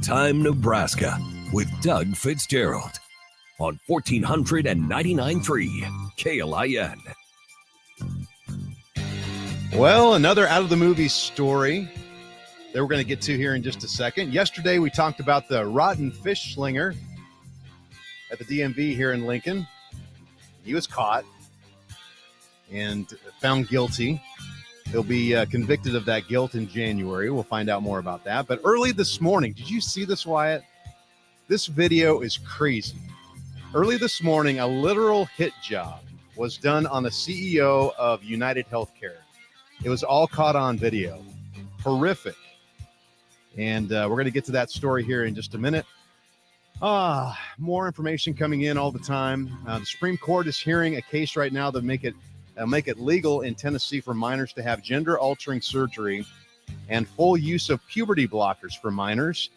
Time Nebraska with Doug Fitzgerald on 1499.3 KLIN. Well, another out of the movie story that we're going to get to here in just a second. Yesterday, we talked about the rotten fish slinger at the DMV here in Lincoln. He was caught and found guilty. He'll be convicted of that guilt in January. We'll find out more about that. But early this morning, did you see this, Wyatt? This video is crazy. Early this morning, a literal hit job was done on the CEO of United Healthcare. It was all caught on video. Horrific. And we're going to get to that story here in just a minute. More information coming in all the time. The Supreme Court is hearing a case right now that make it legal in Tennessee for minors to have gender-altering surgery and full use of puberty blockers for minors.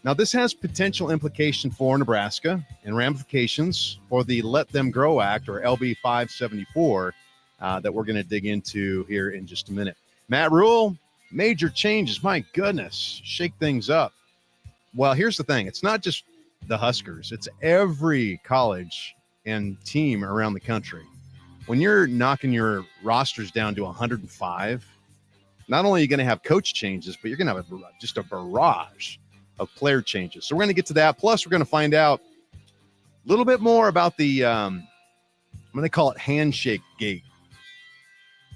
Now, this has potential implication for Nebraska and ramifications for the Let Them Grow Act, or LB 574, that we're going to dig into here in just a minute. Matt Rule, major changes. My goodness, shake things up. Well, here's the thing. It's not just the Huskers. It's every college and team around the country. When you're knocking your rosters down to 105, not only are you going to have coach changes, but you're going to have just a barrage of player changes. So we're going to get to that. Plus, we're going to find out a little bit more about the, I'm going to call it handshake gate.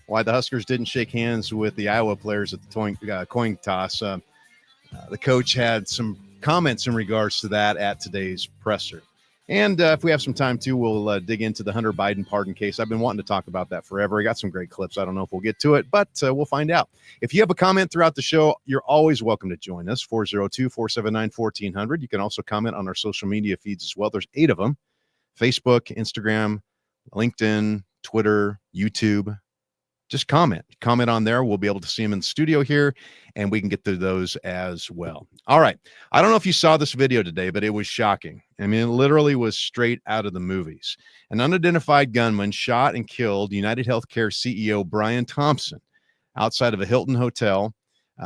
Why the Huskers didn't shake hands with the Iowa players at the coin toss. The coach had some comments in regards to that at today's presser. And if we have some time, too, we'll dig into the Hunter Biden pardon case. I've been wanting to talk about that forever. I got some great clips. I don't know if we'll get to it, but we'll find out. If you have a comment throughout the show, you're always welcome to join us, 402-479-1400. You can also comment on our social media feeds as well. There's 8 of them: Facebook, Instagram, LinkedIn, Twitter, YouTube. Just comment on there. We'll be able to see them in the studio here, and we can get to those as well. All right. I don't know if you saw this video today, but it was shocking. I mean, it literally was straight out of the movies. An unidentified gunman shot and killed United Healthcare CEO Brian Thompson outside of a Hilton hotel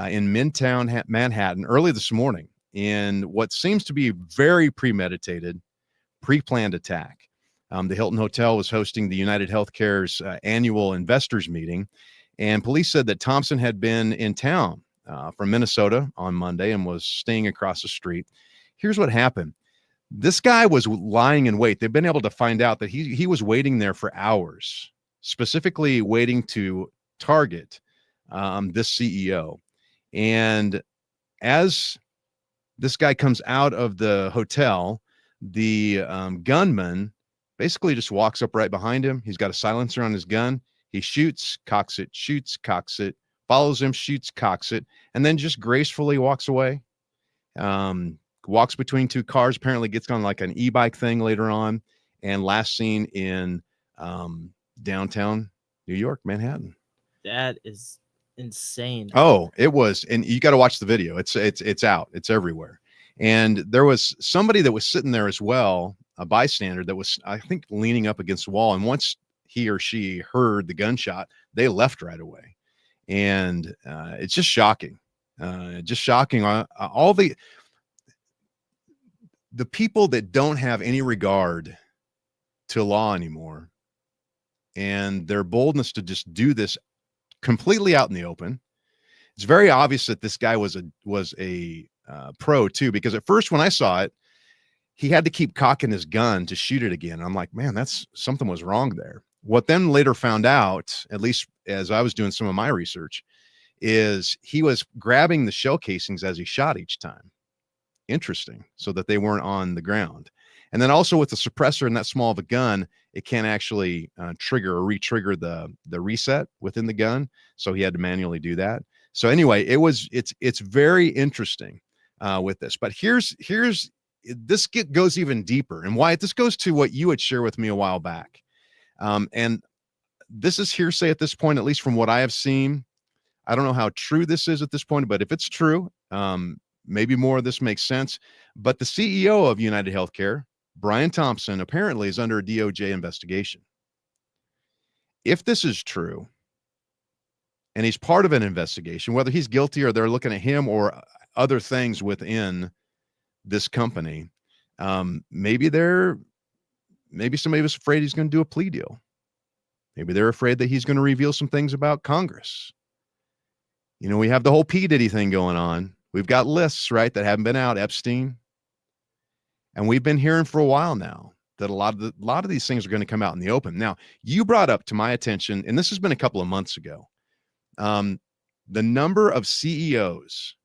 in Midtown Manhattan early this morning in what seems to be a very premeditated, pre-planned attack. The Hilton Hotel was hosting the United Healthcare's annual investors meeting, and police said that Thompson had been in town from Minnesota on Monday and was staying across the street. Here's what happened. This guy was lying in wait. They've been able to find out that he was waiting there for hours, specifically waiting to target this CEO. And as this guy comes out of the hotel, the gunman basically just walks up right behind him. He's got a silencer on his gun. He shoots, cocks it, shoots, cocks it, follows him, shoots, cocks it, and then just gracefully walks away. Walks between 2 cars, apparently gets on like an e-bike thing later on, and last seen in downtown New York, Manhattan. That is insane. Oh, it was. And you got to watch the video. It's out. It's everywhere. And there was somebody that was sitting there as well, a bystander that was, I think, leaning up against the wall. And once he or she heard the gunshot, they left right away. And it's just shocking. Just shocking. All the people that don't have any regard to law anymore, and their boldness to just do this completely out in the open. It's very obvious that this guy was a pro too, because at first when I saw it, he had to keep cocking his gun to shoot it again. I'm like, man, that's something was wrong there. What then later found out, at least as I was doing some of my research, is he was grabbing the shell casings as he shot each time. Interesting. So that they weren't on the ground. And then also with the suppressor and that small of a gun, it can't actually trigger or re-trigger the reset within the gun. So he had to manually do that. So anyway, it's very interesting with this. But here's this goes even deeper. And Wyatt, this goes to what you had shared with me a while back. And this is hearsay at this point, at least from what I have seen. I don't know how true this is at this point, but if it's true, maybe more of this makes sense. But the CEO of United Healthcare, Brian Thompson, apparently is under a DOJ investigation. If this is true, and he's part of an investigation, whether he's guilty or they're looking at him or other things within this company, maybe somebody was afraid he's going to do a plea deal. Maybe they're afraid that he's going to reveal some things about Congress. You know, we have the whole P. Diddy thing going on. We've got lists, right, that haven't been out, Epstein. And we've been hearing for a while now that a lot of these things are going to come out in the open. Now, you brought up to my attention, and this has been a couple of months ago, the number of CEOs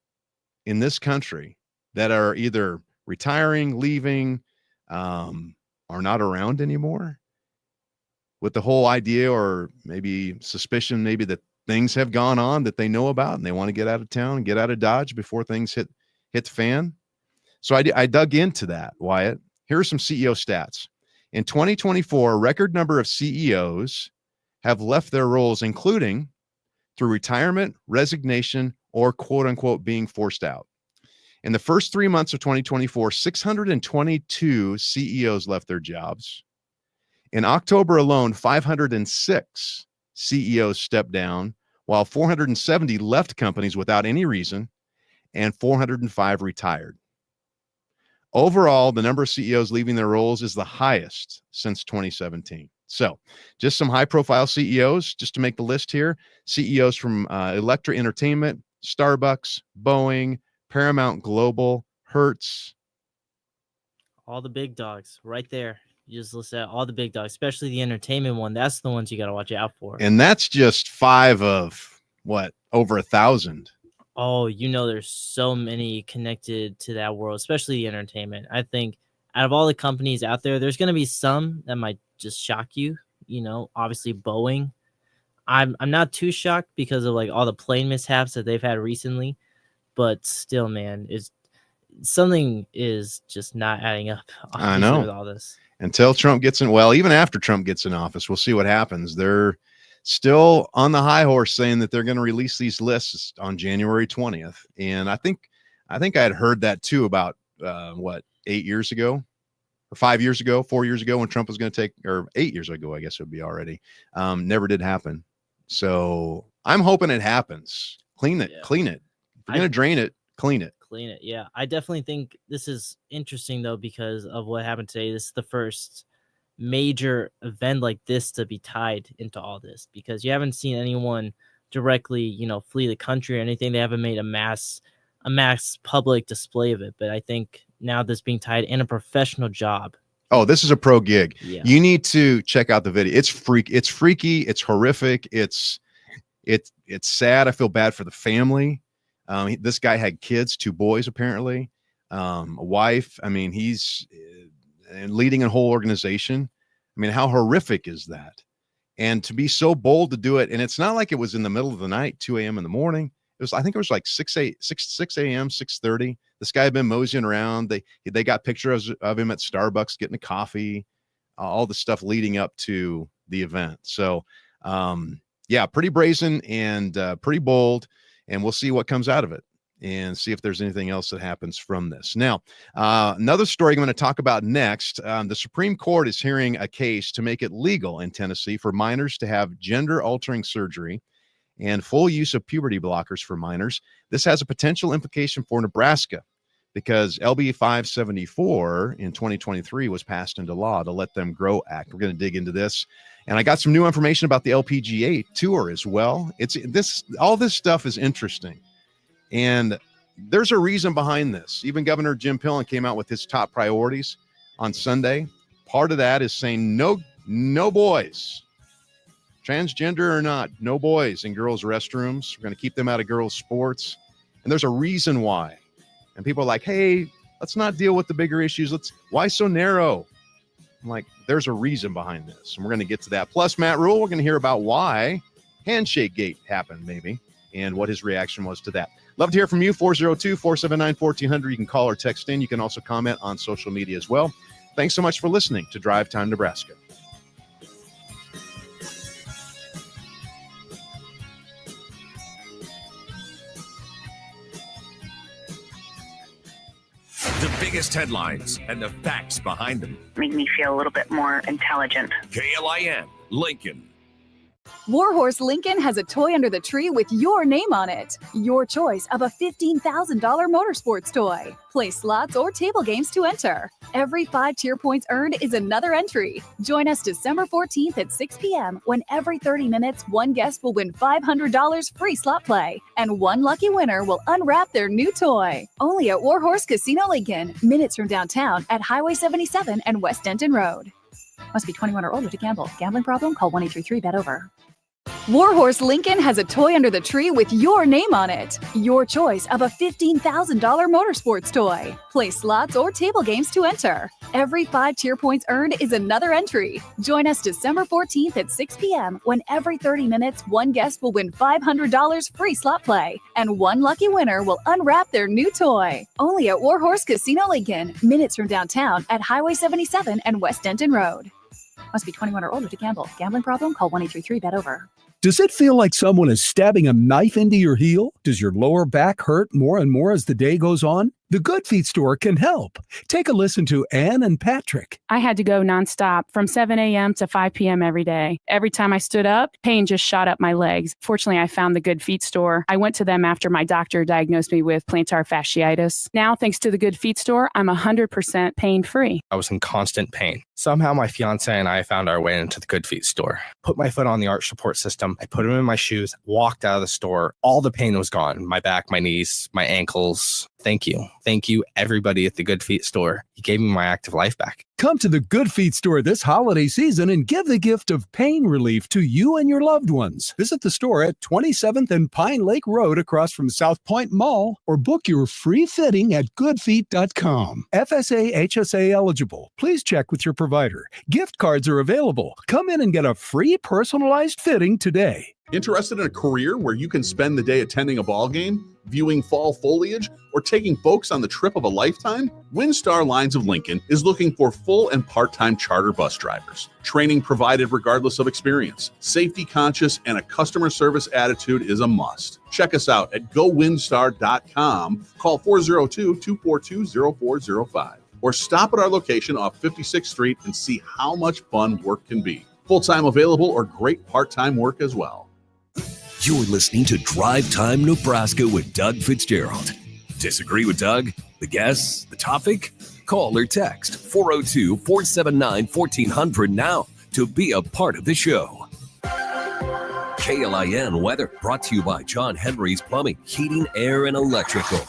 in this country that are either retiring, leaving, are not around anymore, with the whole idea or maybe suspicion maybe that things have gone on that they know about and they want to get out of town and get out of Dodge before things hit the fan. So I dug into that, Wyatt. Here are some CEO stats. In 2024, a record number of CEOs have left their roles, including through retirement, resignation, or quote unquote being forced out. In the first 3 months of 2024, 622 CEOs left their jobs. In October alone, 506 CEOs stepped down, while 470 left companies without any reason, and 405 retired. Overall, the number of CEOs leaving their roles is the highest since 2017. So just some high-profile CEOs, just to make the list here. CEOs from Electra Entertainment, Starbucks, Boeing, Paramount Global, Hertz. All the big dogs right there. You just listen at all the big dogs, especially the entertainment one. That's the ones you got to watch out for. And that's just 5 of, what, over 1,000. Oh, you know, there's so many connected to that world, especially the entertainment. I think out of all the companies out there, there's going to be some that might just shock you. You know, obviously Boeing. I'm not too shocked because of like all the plane mishaps that they've had recently, but still, man, something is just not adding up. I know. With all this. Until Trump gets in, well, even after Trump gets in office, we'll see what happens. They're still on the high horse saying that they're going to release these lists on January 20th. And I think I had heard that too about 8 years ago or 5 years ago, 4 years ago when Trump was going to take, or 8 years ago, I guess it would be already. Never did happen. So I'm hoping it happens. Clean it. If you're going to drain it, clean it. Clean it. Yeah. I definitely think this is interesting though, because of what happened today. This is the first major event like this to be tied into all this, because you haven't seen anyone directly, you know, flee the country or anything. They haven't made a mass public display of it. But I think now this being tied in a professional job. Oh, this is a pro gig. Yeah. You need to check out the video. It's freaky. It's horrific. It's sad. I feel bad for the family. This guy had kids, 2 boys, apparently, a wife. I mean, he's leading a whole organization. I mean, how horrific is that? And to be so bold to do it. And it's not like it was in the middle of the night, 2 a.m. in the morning. I think it was like 6 a.m., 6:30. This guy had been moseying around. They got pictures of him at Starbucks getting a coffee, all the stuff leading up to the event. So, pretty brazen and pretty bold. And we'll see what comes out of it and see if there's anything else that happens from this. Now, another story I'm going to talk about next. The Supreme Court is hearing a case to make it legal in Tennessee for minors to have gender-altering surgery and full use of puberty blockers for minors. This has a potential implication for Nebraska because LB 574 in 2023 was passed into law, the Let Them Grow Act. We're going to dig into this. And I got some new information about the LPGA tour as well. All this stuff is interesting. And there's a reason behind this. Even Governor Jim Pillen came out with his top priorities on Sunday. Part of that is saying no boys, transgender or not, no boys in girls' restrooms. We're going to keep them out of girls' sports. And there's a reason why. And people are like, hey, let's not deal with the bigger issues. Why so narrow? I'm like, there's a reason behind this. And we're going to get to that. Plus, Matt Rule, we're going to hear about why Handshake Gate happened, maybe, and what his reaction was to that. Love to hear from you, 402-479-1400. You can call or text in. You can also comment on social media as well. Thanks so much for listening to Drive Time Nebraska. The biggest headlines and the facts behind them. Make me feel a little bit more intelligent. KLIN, Lincoln. Warhorse Lincoln has a toy under the tree with your name on it. Your choice of a $15,000 motorsports toy. Play slots or table games to enter. Every 5 tier points earned is another entry. Join us December 14th at 6 p.m. when every 30 minutes, one guest will win $500 free slot play. And one lucky winner will unwrap their new toy. Only at Warhorse Casino Lincoln, minutes from downtown at Highway 77 and West Denton Road. Must be 21 or older to gamble. Gambling problem? Call 1-833-BET-OVER. Warhorse Lincoln has a toy under the tree with your name on it. Your choice of a $15,000 motorsports toy. Play slots or table games to enter. Every 5 tier points earned is another entry. Join us December 14th at 6 p.m. when every 30 minutes, one guest will win $500 free slot play. And one lucky winner will unwrap their new toy. Only at Warhorse Casino Lincoln, minutes from downtown at Highway 77 and West Denton Road. Must be 21 or older to gamble. Gambling problem? Call 1-833-BET-OVER. Does it feel like someone is stabbing a knife into your heel? Does your lower back hurt more and more as the day goes on? The Good Feet store can help. Take a listen to Ann and Patrick. I had to go nonstop from 7 a.m. to 5 p.m. every day. Every time I stood up, pain just shot up my legs. Fortunately, I found the Good Feet store. I went to them after my doctor diagnosed me with plantar fasciitis. Now, thanks to the Good Feet store, I'm 100% pain-free. I was in constant pain. Somehow my fiance and I found our way into the Good Feet store. Put my foot on the arch support system. I put them in my shoes, walked out of the store. All the pain was gone. My back, my knees, my ankles. Thank you. Thank you, everybody at the Good Feet store. You gave me my active life back. Come to the Good Feet store this holiday season and give the gift of pain relief to you and your loved ones. Visit the store at 27th and Pine Lake Road across from South Point Mall or book your free fitting at goodfeet.com. FSA HSA eligible. Please check with your provider. Gift cards are available. Come in and get a free personalized fitting today. Interested in a career where you can spend the day attending a ball game, viewing fall foliage, or taking folks on the trip of a lifetime? WinStar Lines of Lincoln is looking for full and part-time charter bus drivers. Training provided regardless of experience. Safety conscious and a customer service attitude is a must. Check us out at gowinstar.com. Call 402-242-0405 or stop at our location off 56th Street and see how much fun work can be. Full-time available or great part-time work as well. You're listening to Drive Time Nebraska with Doug Fitzgerald. Disagree with Doug? The guests? The topic? Call or text 402-479-1400 now to be a part of the show. KLIN weather brought to you by John Henry's Plumbing, Heating, Air, and Electrical.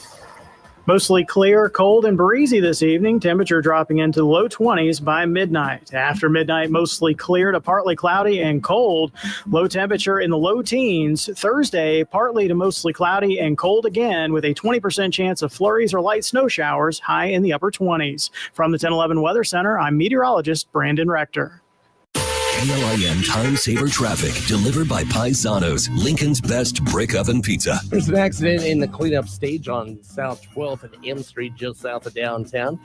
Mostly clear, cold, and breezy this evening. Temperature dropping into the low 20s by midnight. After midnight, mostly clear to partly cloudy and cold. Low temperature in the low teens. Thursday, partly to mostly cloudy and cold again with a 20% chance of flurries or light snow showers, high in the upper 20s. From the 1011 Weather Center, I'm meteorologist Brandon Rector. KLIN Time Saver Traffic, delivered by Paisanos, Lincoln's best brick oven pizza. There's an accident in the cleanup stage on South 12th and M Street, just south of downtown.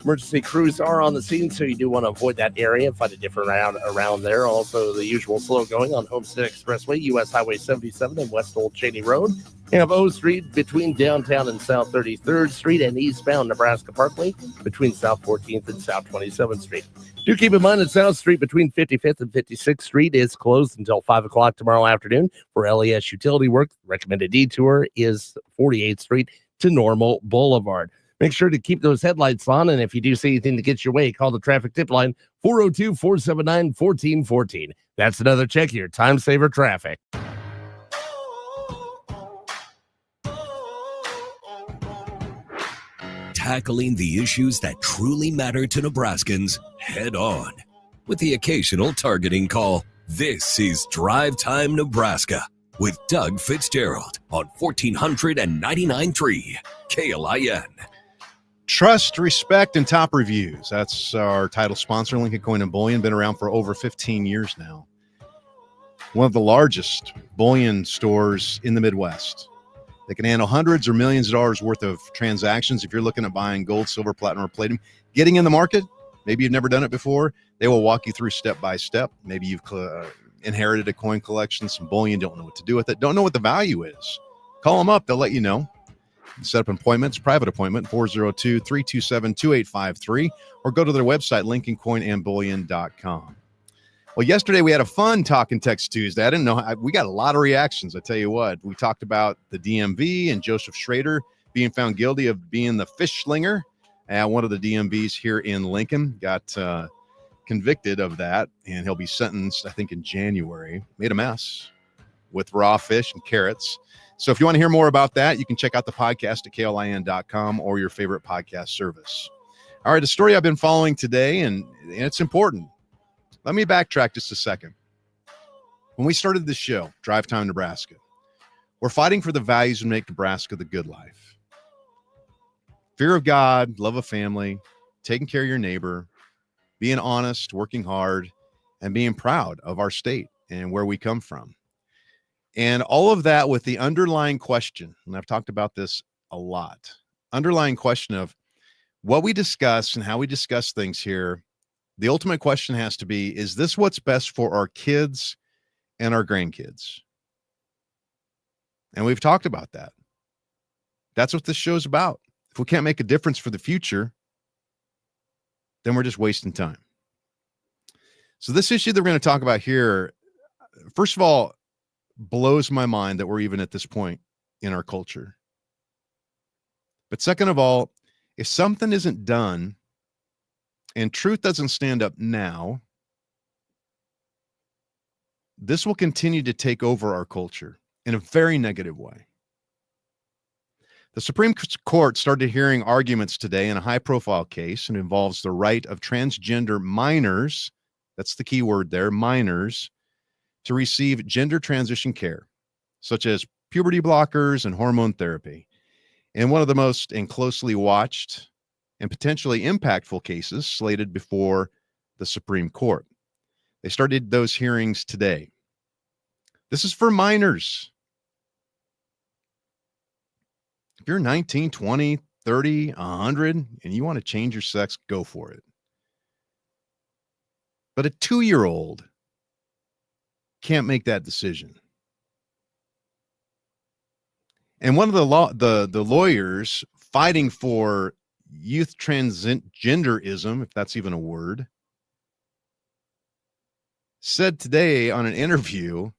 Emergency crews are on the scene, so you do want to avoid that area and find a different route around there. Also, the usual slow going on Homestead Expressway, U.S. Highway 77 and West Old Cheney Road. You have O Street between downtown and South 33rd Street and eastbound Nebraska Parkway between South 14th and South 27th Street. Do keep in mind that South Street between 55th and 56th Street is closed until 5 o'clock tomorrow afternoon for LES utility work. Recommended detour is 48th Street to Normal Boulevard. Make sure to keep those headlights on, and if you do see anything that gets your way, call the traffic tip line 402-479-1414. That's another check here. Time Saver Traffic. Tackling the issues that truly matter to Nebraskans head on. With the occasional targeting call, this is Drive Time Nebraska with Doug Fitzgerald on 1499.3 KLIN. Trust, respect, and top reviews. That's our title sponsor, Lincoln Coin and Bullion. Been around for over 15 years now. One of the largest bullion stores in the Midwest. They can handle hundreds or millions of dollars worth of transactions. If you're looking at buying gold, silver, platinum, or palladium, getting in the market, maybe you've never done it before, they will walk you through step by step. Maybe you've inherited a coin collection, some bullion, don't know what to do with it, don't know what the value is. Call them up. They'll let you know. Set up appointments, private appointment, 402-327-2853, or go to their website, lincolncoinandbullion.com. Well, yesterday we had a fun Talk and Text Tuesday. I didn't know. We got a lot of reactions. I tell you what. We talked about the DMV and Joseph Schrader being found guilty of being the fish slinger. One of the DMVs here in Lincoln got convicted of that, and he'll be sentenced, I think, in January. Made a mess with raw fish and carrots. So if you want to hear more about that, you can check out the podcast at klin.com or your favorite podcast service. All right, a story I've been following today, and it's important. Let me backtrack just a second. When we started this show, Drive Time Nebraska, we're fighting for the values that make Nebraska the good life. Fear of God, love of family, taking care of your neighbor, being honest, working hard, and being proud of our state and where we come from. And all of that with the underlying question, and I've talked about this a lot, underlying question of what we discuss and how we discuss things here. The ultimate question has to be, is this what's best for our kids and our grandkids? And we've talked about that. That's what this show's about. If we can't make a difference for the future, then we're just wasting time. So this issue that we're going to talk about here, first of all, blows my mind that we're even at this point in our culture. But second of all, if something isn't done and truth doesn't stand up now, this will continue to take over our culture in a very negative way. The Supreme Court started hearing arguments today in a high-profile case, and involves the right of transgender minors, that's the key word there, minors, to receive gender transition care, such as puberty blockers and hormone therapy. In one of the most and closely watched and potentially impactful cases slated before the Supreme Court. They started those hearings today. This is for minors. If you're 19, 20, 30, 100, and you want to change your sex, go for it. But a 2-year-old can't make that decision. And one of the lawyers fighting for youth transgenderism, if that's even a word, said today on an interview,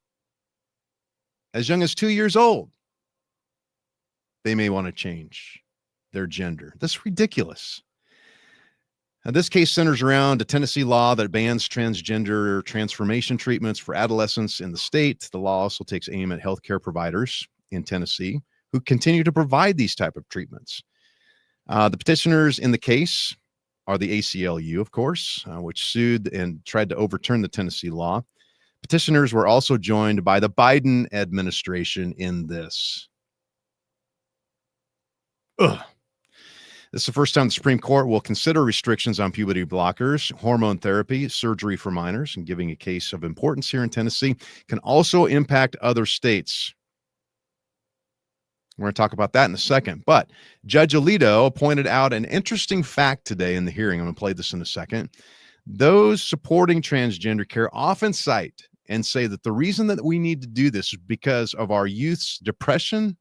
as young as 2 years old, they may want to change their gender. That's ridiculous. Now, this case centers around a Tennessee law that bans transgender transformation treatments for adolescents in the state. The law also takes aim at healthcare providers in Tennessee who continue to provide these type of treatments. The petitioners in the case are the ACLU, of course, which sued and tried to overturn the Tennessee law. Petitioners were also joined by the Biden administration in this. This is the first time the Supreme Court will consider restrictions on puberty blockers, hormone therapy, surgery for minors, and giving a case of importance here in Tennessee can also impact other states. We're going to talk about that in a second. But Judge Alito pointed out an interesting fact today in the hearing. I'm going to play this in a second. Those supporting transgender care often cite and say that the reason that we need to do this is because of our youth's depression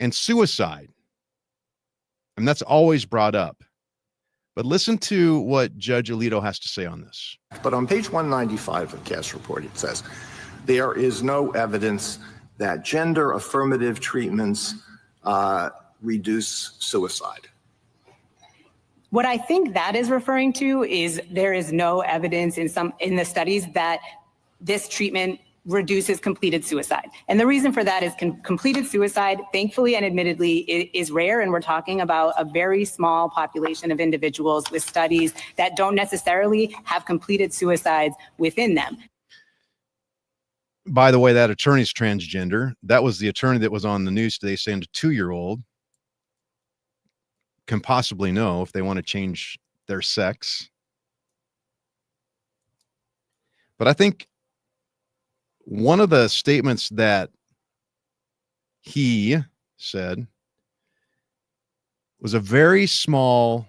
and suicide. And that's always brought up. But listen to what Judge Alito has to say on this. But on page 195 of Cass' report, it says, there is no evidence that gender affirmative treatments reduce suicide. What I think that is referring to is there is no evidence in the studies that this treatment reduces completed suicide. And the reason for that is completed suicide, thankfully and admittedly, is rare. And we're talking about a very small population of individuals with studies that don't necessarily have completed suicides within them. By the way, that attorney's transgender. That was the attorney that was on the news today saying a 2-year-old can possibly know if they want to change their sex. But I think one of the statements that he said was a very small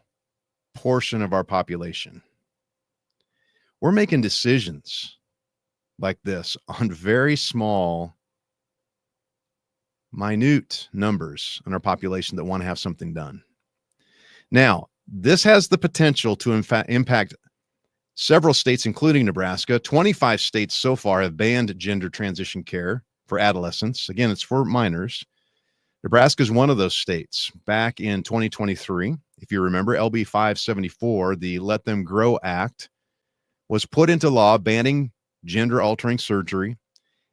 portion of our population. We're making decisions like this on very small, minute numbers in our population that want to have something done. Now, this has the potential to impact Several states, including Nebraska, 25 states so far have banned gender transition care for adolescents. Again, it's for minors. Nebraska is one of those states. Back in 2023, if you remember, LB 574, the Let Them Grow Act, was put into law banning gender-altering surgery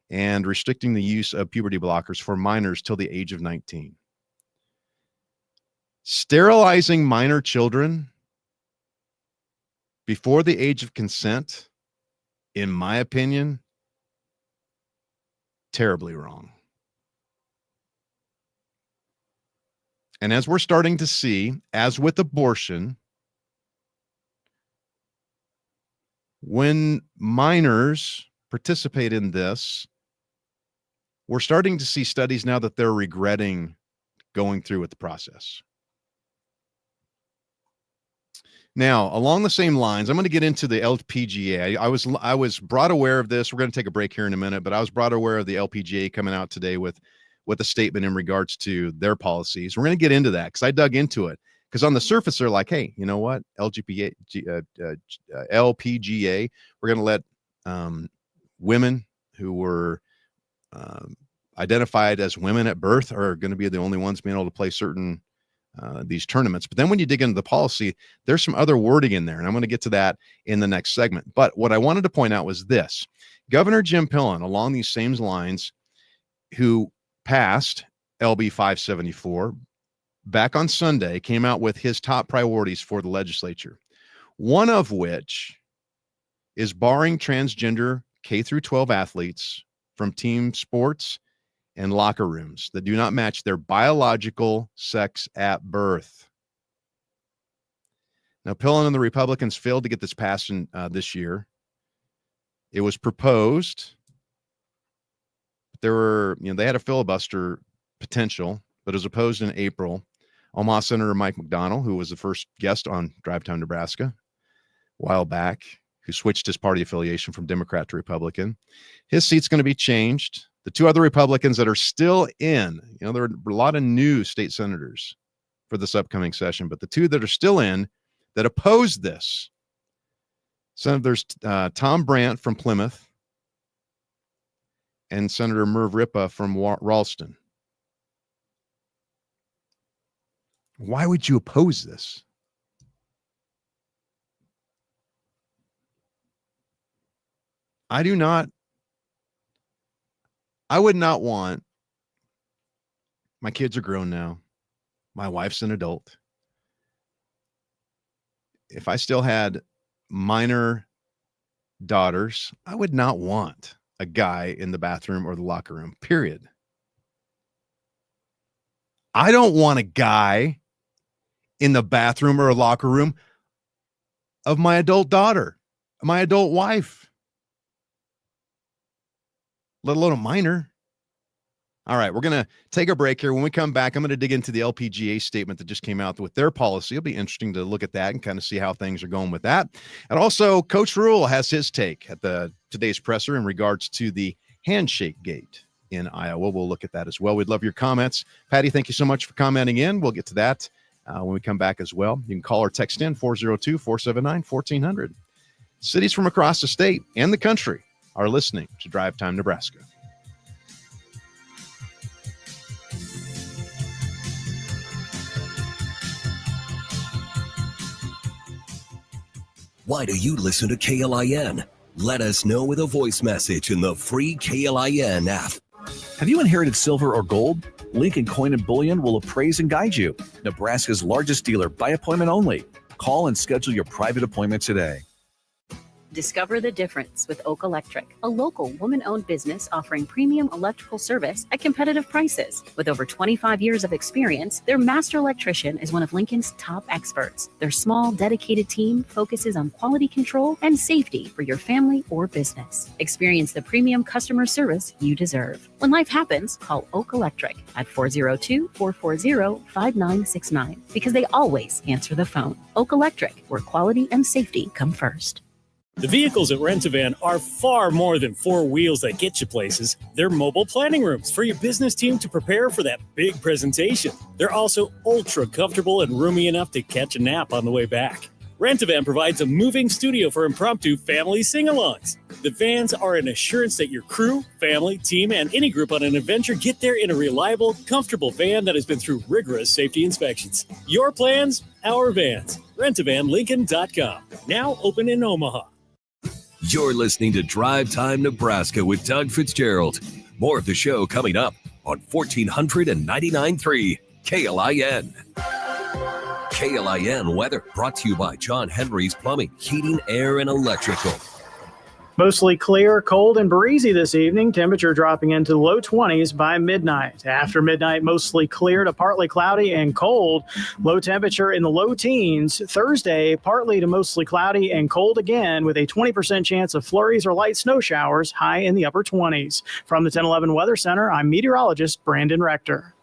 and restricting the use of puberty blockers for minors till the age of 19. Sterilizing minor children before the age of consent, in my opinion, terribly wrong. And as we're starting to see, as with abortion, when minors participate in this, we're starting to see studies now that they're regretting going through with the process. Now, along the same lines, I'm going to get into the LPGA. I was brought aware of this. We're going to take a break here in a minute, but I was brought aware of the LPGA coming out today with a statement in regards to their policies. We're going to get into that because I dug into it. Because on the surface, they're like, hey, you know what? LPGA, we're going to let women who were identified as women at birth are going to be the only ones being able to play certain these tournaments. But then when you dig into the policy, there's some other wording in there, and I'm going to get to that in the next segment. But what I wanted to point out was this. Governor Jim Pillen, along these same lines, who passed LB 574 back on Sunday, came out with his top priorities for the legislature, one of which is barring transgender K through 12 athletes from team sports and locker rooms that do not match their biological sex at birth. Now, Pillen and the Republicans failed to get this passed in, this year. It was proposed. There were, they had a filibuster potential, but it was opposed in April. Omaha Senator Mike McDonnell, who was the first guest on Drive Time Nebraska a while back, who switched his party affiliation from Democrat to Republican, his seat's going to be changed. The two other Republicans that are still in, there are a lot of new state senators for this upcoming session, but the two that are still in that oppose this, Senators Tom Brandt from Plymouth and Senator Merv Ripa from Ralston. Why would you oppose this? I would not want, my kids are grown now. My wife's an adult. If I still had minor daughters, I would not want a guy in the bathroom or the locker room, period. I don't want a guy in the bathroom or a locker room of my adult daughter, my adult wife, let alone a minor. All right, we're going to take a break here. When we come back, I'm going to dig into the LPGA statement that just came out with their policy. It'll be interesting to look at that and kind of see how things are going with that. And also, Coach Rule has his take at today's presser in regards to the handshake gate in Iowa. We'll look at that as well. We'd love your comments. Patty, thank you so much for commenting in. We'll get to that when we come back as well. You can call or text in 402-479-1400. Cities from across the state and the country are listening to Drive Time Nebraska. Why do you listen to KLIN? Let us know with a voice message in the free KLIN app. Have you inherited silver or gold? Lincoln Coin and Bullion will appraise and guide you. Nebraska's largest dealer by appointment only. Call and schedule your private appointment today. Discover the difference with Oak Electric, a local woman-owned business offering premium electrical service at competitive prices. With over 25 years of experience, their master electrician is one of Lincoln's top experts. Their small, dedicated team focuses on quality control and safety for your family or business. Experience the premium customer service you deserve. When life happens, call Oak Electric at 402-440-5969 because they always answer the phone. Oak Electric, where quality and safety come first. The vehicles at Rent-A-Van are far more than four wheels that get you places. They're mobile planning rooms for your business team to prepare for that big presentation. They're also ultra comfortable and roomy enough to catch a nap on the way back. Rent-A-Van provides a moving studio for impromptu family sing-alongs. The vans are an assurance that your crew, family, team, and any group on an adventure get there in a reliable, comfortable van that has been through rigorous safety inspections. Your plans, our vans. RentAVanLincoln.com. Now open in Omaha. You're listening to Drive Time Nebraska with Doug Fitzgerald. More of the show coming up on 1499.3 KLIN. KLIN weather brought to you by John Henry's Plumbing, Heating, Air, and Electrical. Mostly clear, cold, and breezy this evening. Temperature dropping into the low 20s by midnight. After midnight, mostly clear to partly cloudy and cold. Low temperature in the low teens. Thursday, partly to mostly cloudy and cold again with a 20% chance of flurries or light snow showers, high in the upper 20s. From the 1011 Weather Center, I'm meteorologist Brandon Rector.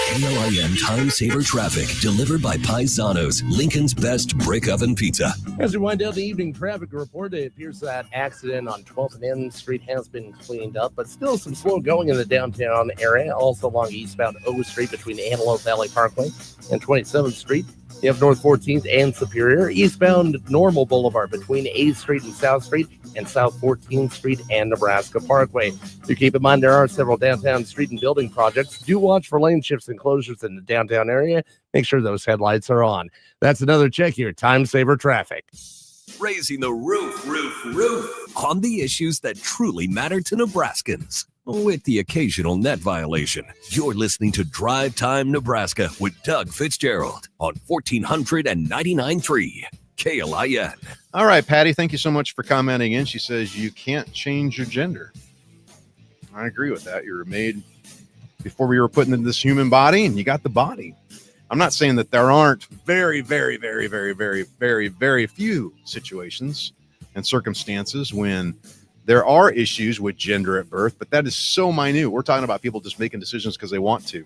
KLIN Time Saver Traffic, delivered by Paisanos, Lincoln's best brick oven pizza. As we wind down the evening traffic report, it appears that accident on 12th and N Street has been cleaned up, but still some slow going in the downtown area. Also along eastbound O Street between Antelope Valley Parkway and 27th Street. You have North 14th and Superior. Eastbound Normal Boulevard between A Street and South Street, and South 14th Street and Nebraska Parkway. Do keep in mind there are several downtown street and building projects. Do watch for lane shifts and closures in the downtown area. Make sure those headlights are on. That's another check here. Time Saver Traffic. Raising the roof on the issues that truly matter to Nebraskans. With the occasional net violation. You're listening to Drive Time Nebraska with Doug Fitzgerald on 1499.3 KLIN. All right, Patty, thank you so much for commenting in. She says you can't change your gender. I agree with that. You were made before we were put into this human body, and you got the body. I'm not saying that there aren't very, very, very, very, very, very, very few situations and circumstances when there are issues with gender at birth, but that is so minute. We're talking about people just making decisions because they want to.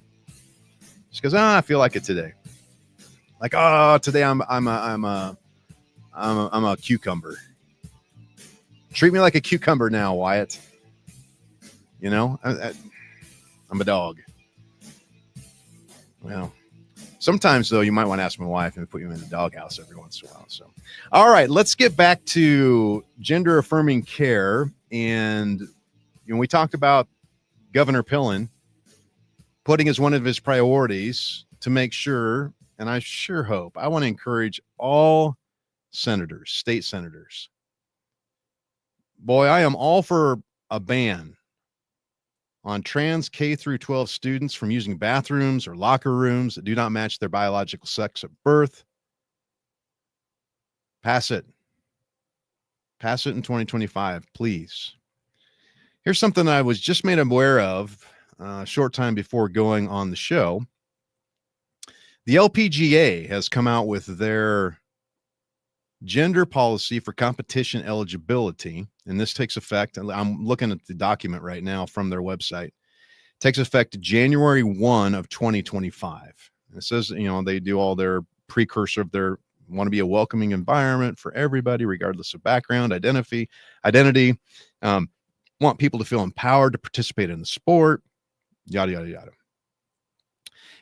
Just because I feel like it today. Like, today I'm a cucumber. Treat me like a cucumber now, Wyatt. You know, I'm a dog. Well, sometimes though, you might want to ask my wife and put you in the doghouse every once in a while. So, all right, let's get back to gender affirming care. And we talked about Governor Pillen putting as one of his priorities to make sure, and I sure hope, I want to encourage all senators, state senators. Boy, I am all for a ban on trans K through 12 students from using bathrooms or locker rooms that do not match their biological sex at birth. Pass it. Pass it in 2025, please. Here's something I was just made aware of a short time before going on the show. The LPGA has come out with their gender policy for competition eligibility, and this takes effect. I'm looking at the document right now from their website. It takes effect January 1 of 2025. And it says, they do all their precursor of their want to be a welcoming environment for everybody, regardless of background, identity, want people to feel empowered to participate in the sport, yada, yada, yada.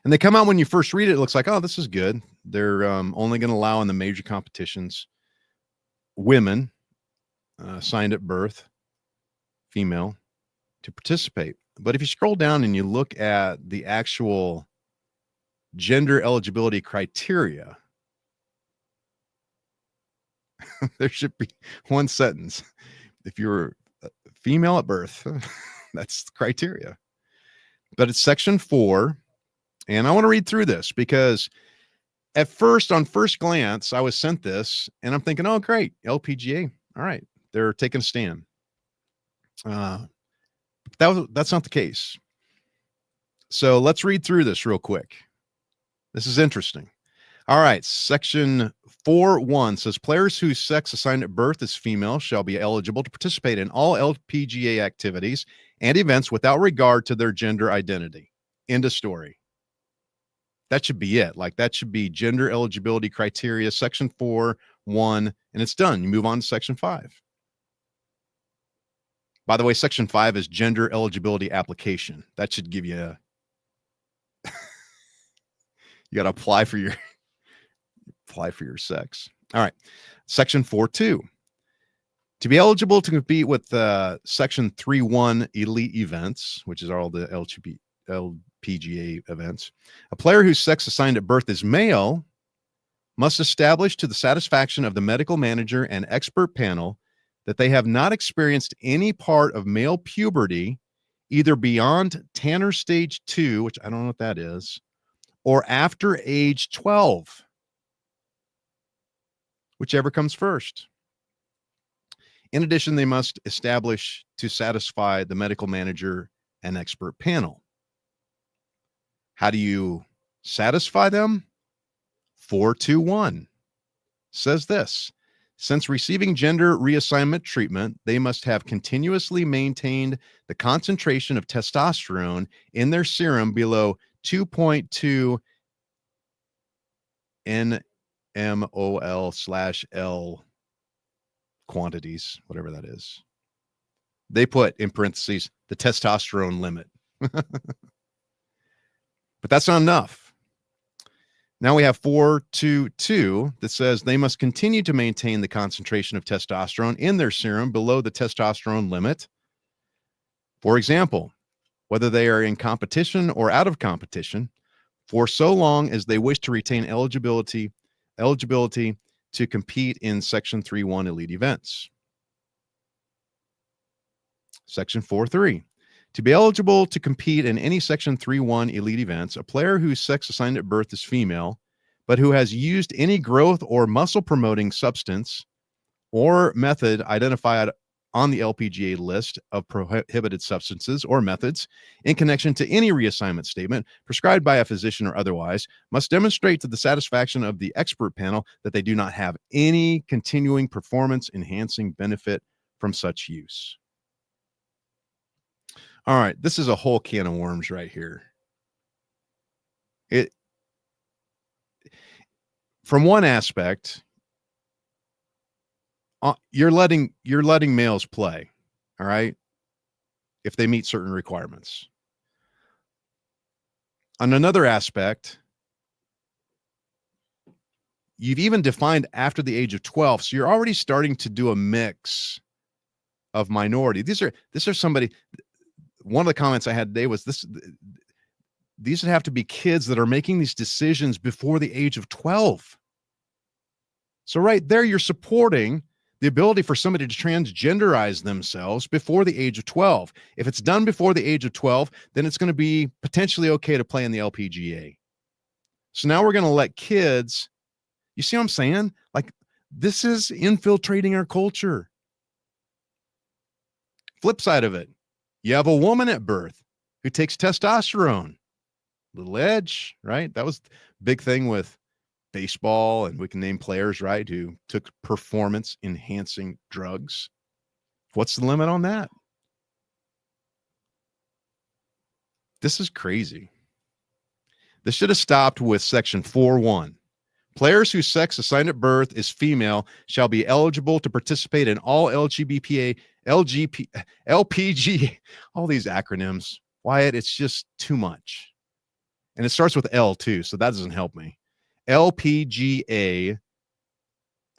And they come out, when you first read it, it looks like, oh, this is good. They're only going to allow in the major competitions women signed at birth, female, to participate. But if you scroll down and you look at the actual gender eligibility criteria, there should be one sentence. If you're female at birth, that's the criteria. But it's section 4. And I want to read through this because at first, on first glance, I was sent this and I'm thinking, oh, great. LPGA. All right. They're taking a stand. That's not the case. So let's read through this real quick. This is interesting. All right. Section 4.1 says players whose sex assigned at birth is female shall be eligible to participate in all LPGA activities and events without regard to their gender identity. End of story. That should be it. Like, that should be gender eligibility criteria, section 4.1, and it's done. You move on to section 5. By the way, section 5 is gender eligibility application. That should give you you got to apply for your sex. All right. Section 4.2. To be eligible to compete with Section 3.1 elite events, which is all the LPGA events, a player whose sex assigned at birth is male must establish to the satisfaction of the medical manager and expert panel that they have not experienced any part of male puberty, either beyond Tanner stage 2, which I don't know what that is, or after age 12, whichever comes first. In addition, they must establish to satisfy the medical manager and expert panel. How do you satisfy them? 4.2.1 says this: since receiving gender reassignment treatment, they must have continuously maintained the concentration of testosterone in their serum below 2.2 nmol/L quantities, whatever that is. They put in parentheses the testosterone limit. But that's not enough. Now we have 4.2.2 that says they must continue to maintain the concentration of testosterone in their serum below the testosterone limit. For example, whether they are in competition or out of competition, for so long as they wish to retain eligibility to compete in Section 3.1 elite events. Section 4.3. To be eligible to compete in any Section 3.1 elite events, a player whose sex assigned at birth is female, but who has used any growth or muscle promoting substance or method identified on the LPGA list of prohibited substances or methods in connection to any reassignment statement prescribed by a physician or otherwise, must demonstrate to the satisfaction of the expert panel that they do not have any continuing performance enhancing benefit from such use. All right, this is a whole can of worms right here. From one aspect, you're letting males play, all right, if they meet certain requirements. On another aspect, you've even defined after the age of 12, so you're already starting to do a mix of minority. These are somebody. One of the comments I had today was this: these would have to be kids that are making these decisions before the age of 12. So right there, you're supporting the ability for somebody to transgenderize themselves before the age of 12. If it's done before the age of 12, then it's going to be potentially okay to play in the LPGA. So now we're going to let kids, you see what I'm saying? Like, this is infiltrating our culture. Flip side of it, you have a woman at birth who takes testosterone. Little edge, right? That was the big thing with baseball, and we can name players, right, who took performance enhancing drugs. What's the limit on that? This is crazy. This should have stopped with Section 4.1. Players whose sex assigned at birth is female shall be eligible to participate in all LPGA, all these acronyms. Wyatt, it's just too much. And it starts with L too, so that doesn't help me. LPGA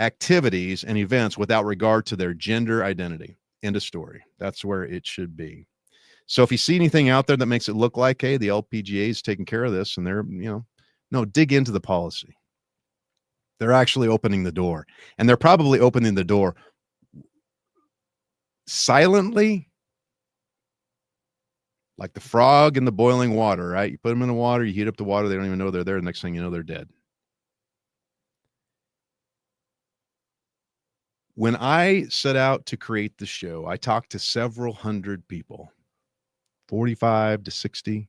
activities and events without regard to their gender identity. End of story. That's where it should be. So if you see anything out there that makes it look like, hey, the LPGA is taking care of this and they're, no, dig into the policy. They're actually opening the door, and they're probably opening the door silently, like the frog in the boiling water, right? You put them in the water, you heat up the water, they don't even know they're there. The next thing you know, they're dead. When I set out to create the show, I talked to several hundred people, 45 to 60.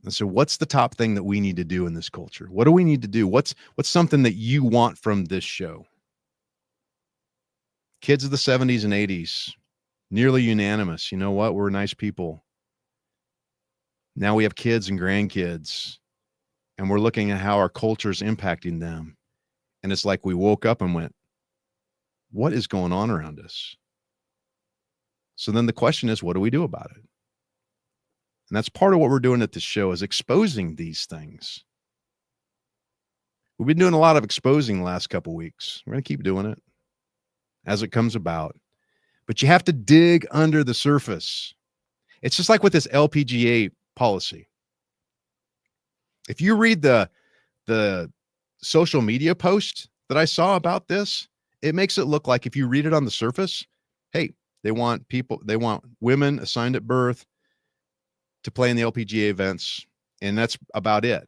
And so what's the top thing that we need to do in this culture? What do we need to do? What's something that you want from this show? Kids of the 70s and 80s, nearly unanimous. You know what? We're nice people. Now we have kids and grandkids, and we're looking at how our culture is impacting them. And it's like we woke up and went, what is going on around us? So then the question is, what do we do about it? And that's part of what we're doing at this show, is exposing these things. We've been doing a lot of exposing the last couple weeks. We're going to keep doing it as it comes about. But you have to dig under the surface. It's just like with this LPGA policy. If you read the social media post that I saw about this, it makes it look like if you read it on the surface, hey, they want women assigned at birth to play in the LPGA events, and that's about it.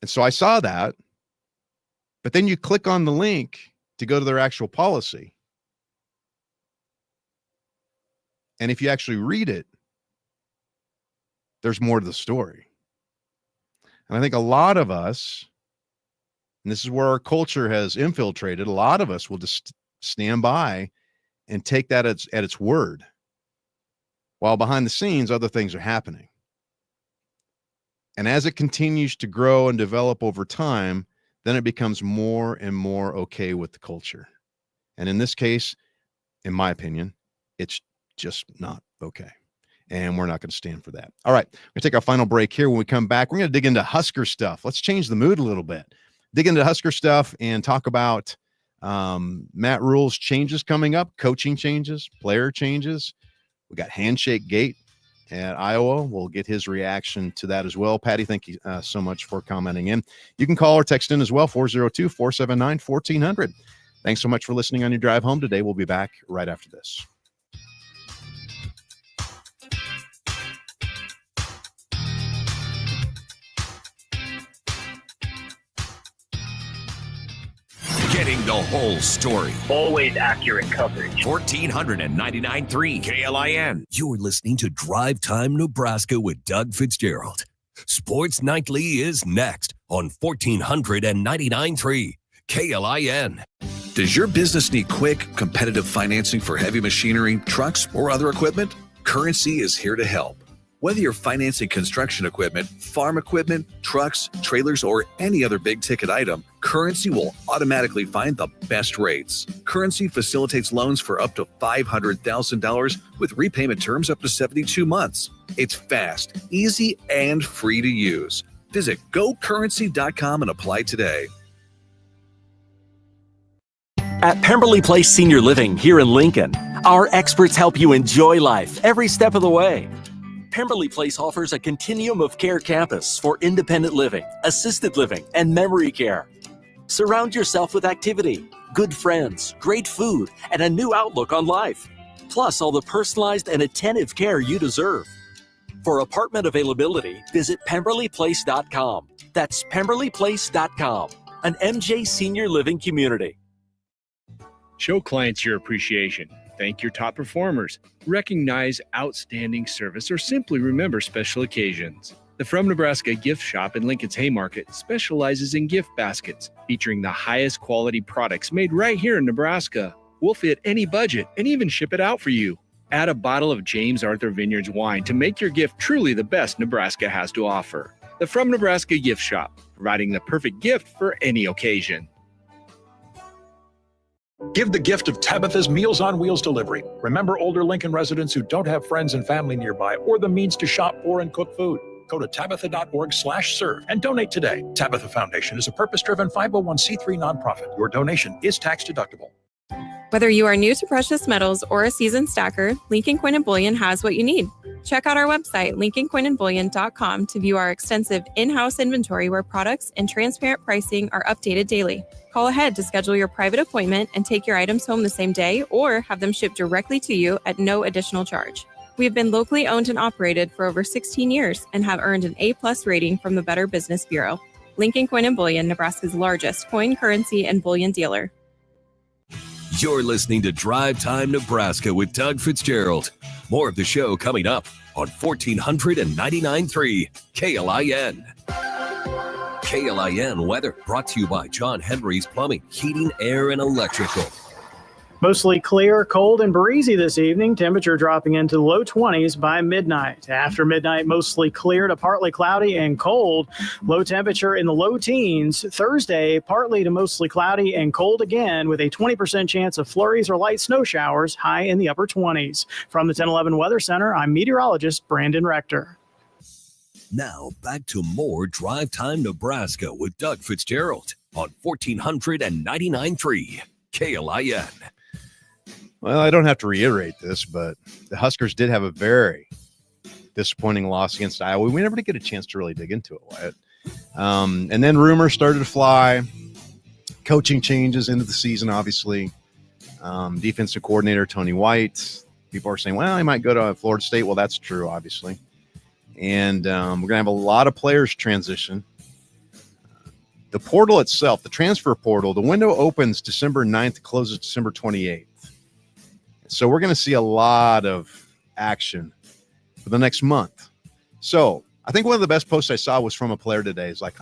And so I saw that, but then you click on the link to go to their actual policy. And if you actually read it, there's more to the story. And I think a lot of us, and this is where our culture has infiltrated, a lot of us will just stand by and take that at its word, while behind the scenes, other things are happening. And as it continues to grow and develop over time, then it becomes more and more okay with the culture. And in this case, in my opinion, it's just not okay. And we're not going to stand for that. All right, we're going to take our final break here. When we come back, we're going to dig into Husker stuff. Let's change the mood a little bit. Dig into Husker stuff and talk about Matt Rule's changes coming up, coaching changes, player changes. We got Handshake Gate at Iowa. We'll get his reaction to that as well. Patty, thank you so much for commenting in. You can call or text in as well, 402-479-1400. Thanks so much for listening on your drive home today. We'll be back right after this. Getting the whole story. Always accurate coverage. 1499.3 KLIN. You're listening to Drive Time Nebraska with Doug Fitzgerald. Sports Nightly is next on 1499.3 KLIN. Does your business need quick, competitive financing for heavy machinery, trucks, or other equipment? Currency is here to help. Whether you're financing construction equipment, farm equipment, trucks, trailers, or any other big-ticket item, Currency will automatically find the best rates. Currency facilitates loans for up to $500,000 with repayment terms up to 72 months. It's fast, easy, and free to use. Visit gocurrency.com and apply today. At Pemberley Place Senior Living here in Lincoln, our experts help you enjoy life every step of the way. Pemberley Place offers a continuum of care campus for independent living, assisted living, and memory care. Surround yourself with activity, good friends, great food, and a new outlook on life. Plus all the personalized and attentive care you deserve. For apartment availability, visit PemberleyPlace.com. That's PemberleyPlace.com, an MJ Senior Living community. Show clients your appreciation. Thank your top performers, recognize outstanding service, or simply remember special occasions. The From Nebraska gift shop in Lincoln's Haymarket specializes in gift baskets featuring the highest quality products made right here in Nebraska. We'll fit any budget and even ship it out for you. Add a bottle of James Arthur Vineyards wine to make your gift truly the best Nebraska has to offer. The From Nebraska gift shop, providing the perfect gift for any occasion. Give the gift of Tabitha's Meals on Wheels delivery. Remember older Lincoln residents who don't have friends and family nearby or the means to shop for and cook food. Go to tabitha.org/serve and donate today. Tabitha Foundation is a purpose-driven 501c3 nonprofit. Your donation is tax deductible. Whether you are new to precious metals or a seasoned stacker, Lincoln Coin & Bullion has what you need. Check out our website, lincolncoinandbullion.com, to view our extensive in-house inventory where products and transparent pricing are updated daily. Call ahead to schedule your private appointment and take your items home the same day or have them shipped directly to you at no additional charge. We have been locally owned and operated for over 16 years and have earned an A+ rating from the Better Business Bureau. Lincoln Coin & Bullion, Nebraska's largest coin, currency, and bullion dealer. You're listening to Drive Time Nebraska with Doug Fitzgerald. More of the show coming up on 1499.3 KLIN. KLIN weather brought to you by John Henry's Plumbing, Heating, Air, and Electrical. Mostly clear, cold, and breezy this evening. Temperature dropping into the low 20s by midnight. After midnight, mostly clear to partly cloudy and cold. Low temperature in the low teens. Thursday, partly to mostly cloudy and cold again with a 20% chance of flurries or light snow showers, high in the upper 20s. From the 1011 Weather Center, I'm meteorologist Brandon Rector. Now back to more Drive Time Nebraska with Doug Fitzgerald on 1499.3 KLIN. Well, I don't have to reiterate this, but the Huskers did have a very disappointing loss against Iowa. We never did get a chance to really dig into it, Wyatt. And then rumors started to fly. Coaching changes into the season, obviously. Defensive coordinator Tony White. People are saying, well, he might go to Florida State. Well, that's true, obviously. And we're going to have a lot of players transition. The portal itself, the transfer portal, the window opens December 9th, closes December 28th. So we're going to see a lot of action for the next month. So I think one of the best posts I saw was from a player today. It's like,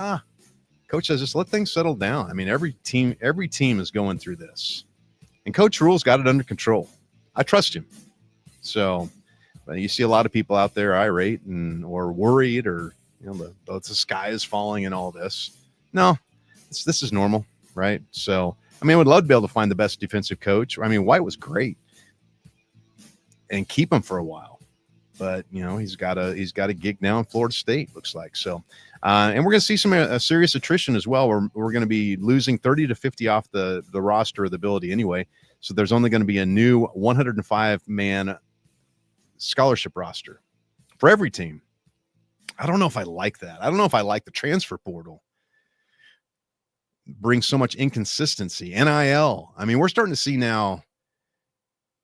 coach says, just let things settle down. I mean, every team is going through this. And Coach Rule's got it under control. I trust him. So you see a lot of people out there irate or worried, or the sky is falling and all this. No, this is normal, right? So, I mean, I would love to be able to find the best defensive coach. I mean, White was great, and keep him for a while. But he's got a gig now in Florida State, looks like. So, and we're going to see some serious attrition as well. We're going to be losing 30 to 50 off the roster of the ability anyway. So there's only going to be a new 105-man scholarship roster for every team. I don't know if I like that. I don't know if I like the transfer portal. Brings so much inconsistency. NIL. I mean, we're starting to see now,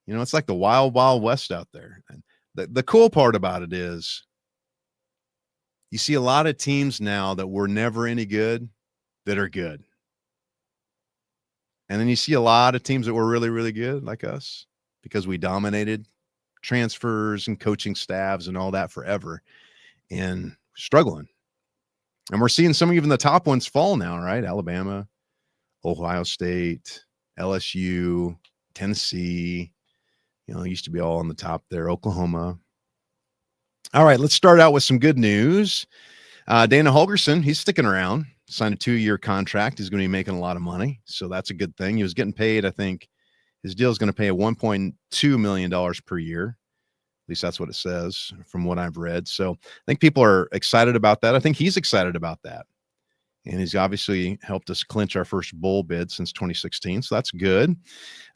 it's like the wild, wild west out there. And the cool part about it is you see a lot of teams now that were never any good that are good. And then you see a lot of teams that were really, really good, like us, because we dominated transfers and coaching staffs and all that forever, and struggling. And we're seeing some, even the top ones, fall now, right? Alabama, Ohio State, LSU, Tennessee, used to be all on the top there, Oklahoma. All right, let's start out with some good news. Dana Holgorsen, he's sticking around, signed a 2-year contract. He's going to be making a lot of money, so that's a good thing. He was getting paid, I think his deal is going to pay $1.2 million per year. At least that's what it says from what I've read. So I think people are excited about that. I think he's excited about that. And he's obviously helped us clinch our first bowl bid since 2016. So that's good.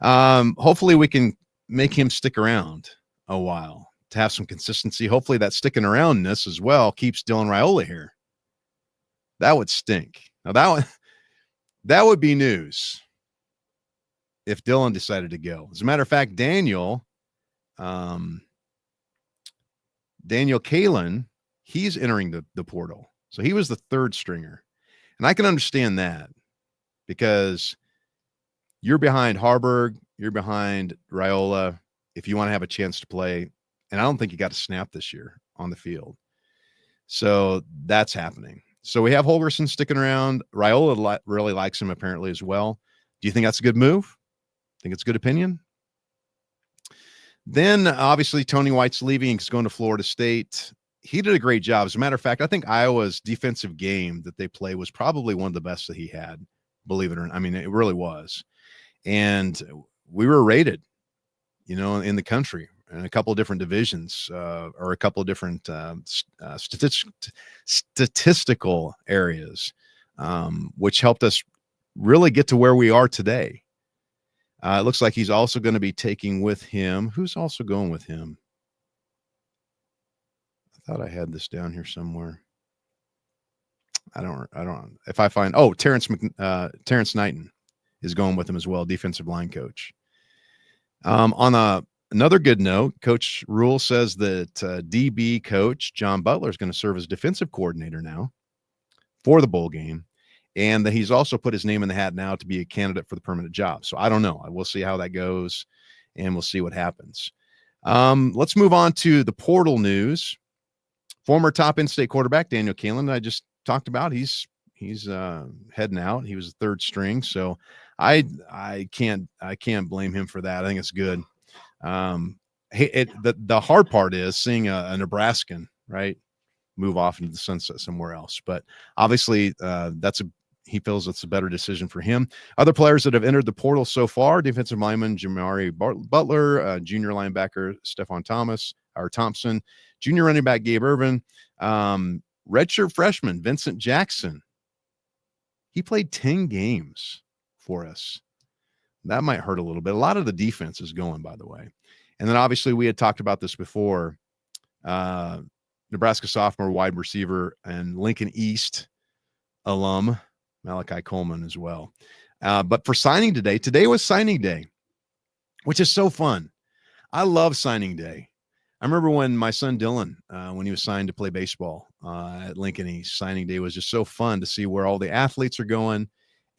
Hopefully we can make him stick around a while to have some consistency. Hopefully that sticking aroundness as well keeps Dylan Raiola here. That would stink. Now that would be news if Dylan decided to go. As a matter of fact, Daniel Kalen, he's entering the portal. So he was the third stringer. And I can understand that because you're behind Harburg, you're behind Raiola if you want to have a chance to play. And I don't think he got a snap this year on the field. So that's happening. So we have Holgorsen sticking around. Raiola really likes him apparently as well. Do you think that's a good move? Think it's a good opinion? Then obviously Tony White's leaving. He's going to Florida State. He did a great job. As a matter of fact, I think Iowa's defensive game that they play was probably one of the best that he had, believe it or not. I mean, it really was. And we were rated, in the country in a couple of different divisions or a couple of different statistical areas, which helped us really get to where we are today. It looks like he's also going to be taking with him. Who's also going with him? I thought I had this down here somewhere. I don't. If I find, Terrence Knighton is going with him as well, defensive line coach. On another good note, Coach Rule says that DB coach John Butler is going to serve as defensive coordinator now for the bowl game. And that he's also put his name in the hat now to be a candidate for the permanent job. So I don't know. We'll see how that goes, and we'll see what happens. Let's move on to the portal news. Former top in-state quarterback Daniel Kalen, I just talked about. He's heading out. He was the third string, so I can't blame him for that. I think it's good. The hard part is seeing a Nebraskan, right, move off into the sunset somewhere else. But obviously, he feels it's a better decision for him. Other players that have entered the portal so far: defensive lineman Jamari Butler, junior linebacker Stephon Thompson, junior running back Gabe Irvin, redshirt freshman Vincent Jackson. He played 10 games for us. That might hurt a little bit. A lot of the defense is going, by the way. And then obviously we had talked about this before. Nebraska sophomore wide receiver and Lincoln East alum, Malachi Coleman as well. But for signing today was signing day, which is so fun. I love signing day. I remember when my son Dylan, when he was signed to play baseball at Lincoln East, signing day was just so fun to see where all the athletes are going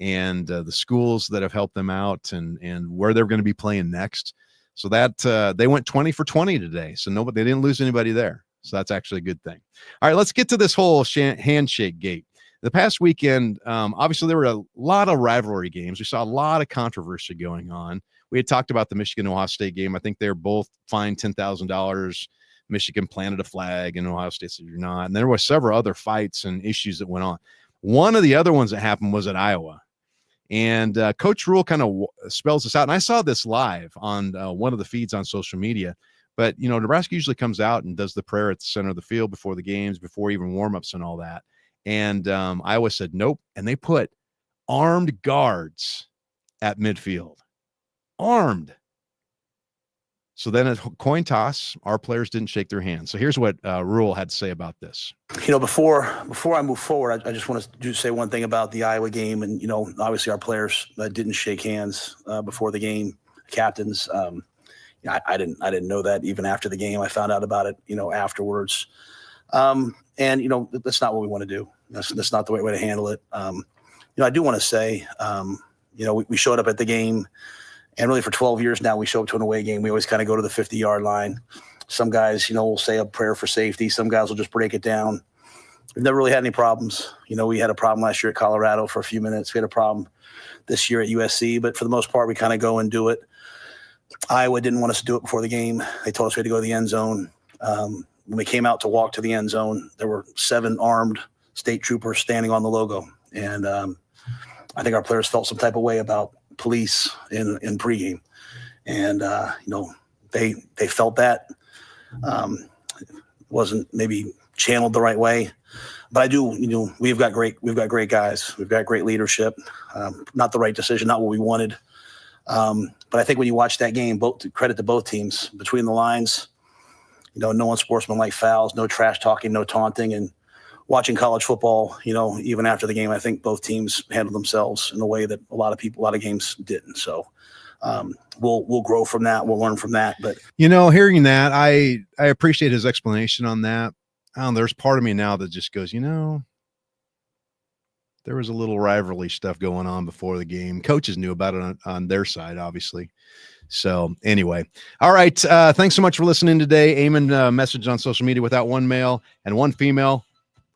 and the schools that have helped them out and where they're going to be playing next. So that they went 20 for 20 today. So they didn't lose anybody there. So that's actually a good thing. All right, let's get to this whole handshake gate. The past weekend, obviously there were a lot of rivalry games. We saw a lot of controversy going on. We had talked about the Michigan-Ohio State game. I think they were both fined $10,000. Michigan planted a flag, and Ohio State said, you're not. And there were several other fights and issues that went on. One of the other ones that happened was at Iowa. And Coach Rule kind of spells this out. And I saw this live on one of the feeds on social media. But, Nebraska usually comes out and does the prayer at the center of the field before the games, before even warm-ups and all that. And Iowa said, nope. And they put armed guards at midfield. Armed. So then at coin toss, our players didn't shake their hands. So here's what Rule had to say about this. Before I move forward, I just want to say one thing about the Iowa game. And, obviously our players didn't shake hands before the game. Captains, I didn't know that even after the game. I found out about it, afterwards. And, that's not what we want to do. That's not the way to handle it. I do want to say, we showed up at the game. And really for 12 years now, we show up to an away game. We always kind of go to the 50-yard line. Some guys, will say a prayer for safety. Some guys will just break it down. We've never really had any problems. We had a problem last year at Colorado for a few minutes. We had a problem this year at USC. But for the most part, we kind of go and do it. Iowa didn't want us to do it before the game. They told us we had to go to the end zone. When we came out to walk to the end zone, there were 7 armed state troopers standing on the logo. And I think our players felt some type of way about police in pregame, and they felt that wasn't maybe channeled the right way, but I do. We've got great guys. We've got great leadership. Not the right decision, not what we wanted. But I think when you watch that game, credit to both teams between the lines. No unsportsmanlike fouls, no trash talking, no taunting, and watching college football, even after the game, I think both teams handled themselves in a way that a lot of games didn't. So we'll grow from that. We'll learn from that. But hearing that, I appreciate his explanation on that. There's part of me now that just goes, there was a little rivalry stuff going on before the game. Coaches knew about it on their side, obviously. So anyway, all right. Thanks so much for listening today. Eamon message on social media: without one male and one female,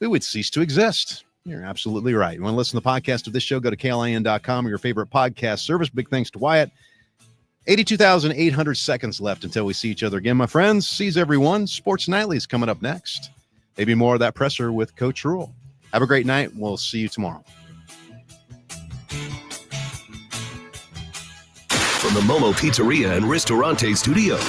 we would cease to exist. You're absolutely right. You want to listen to the podcast of this show, go to klin.com or your favorite podcast service. Big thanks to Wyatt. 82,800 seconds left until we see each other again, my friends. Sees everyone. Sports Nightly is coming up next. Maybe more of that presser with Coach Rule. Have a great night. We'll see you tomorrow. From the Momo Pizzeria and Ristorante Studios.